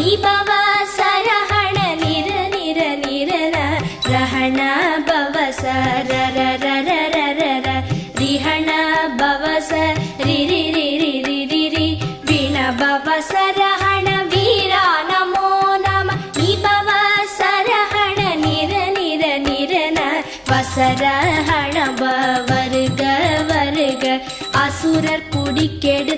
நிபவ சரஹண நிர நிர நிரன ரஹண பவ சர ர ர ர ர ர ரிஹண பவ ச ரி ரி ரி ரி ரி ரி ரி விண பவ சரஹண வீரா நமோ நம நிபவ சரஹண நிர நிர நிரன வசரஹண வருக வருக அசுரர் குடிக்கெடு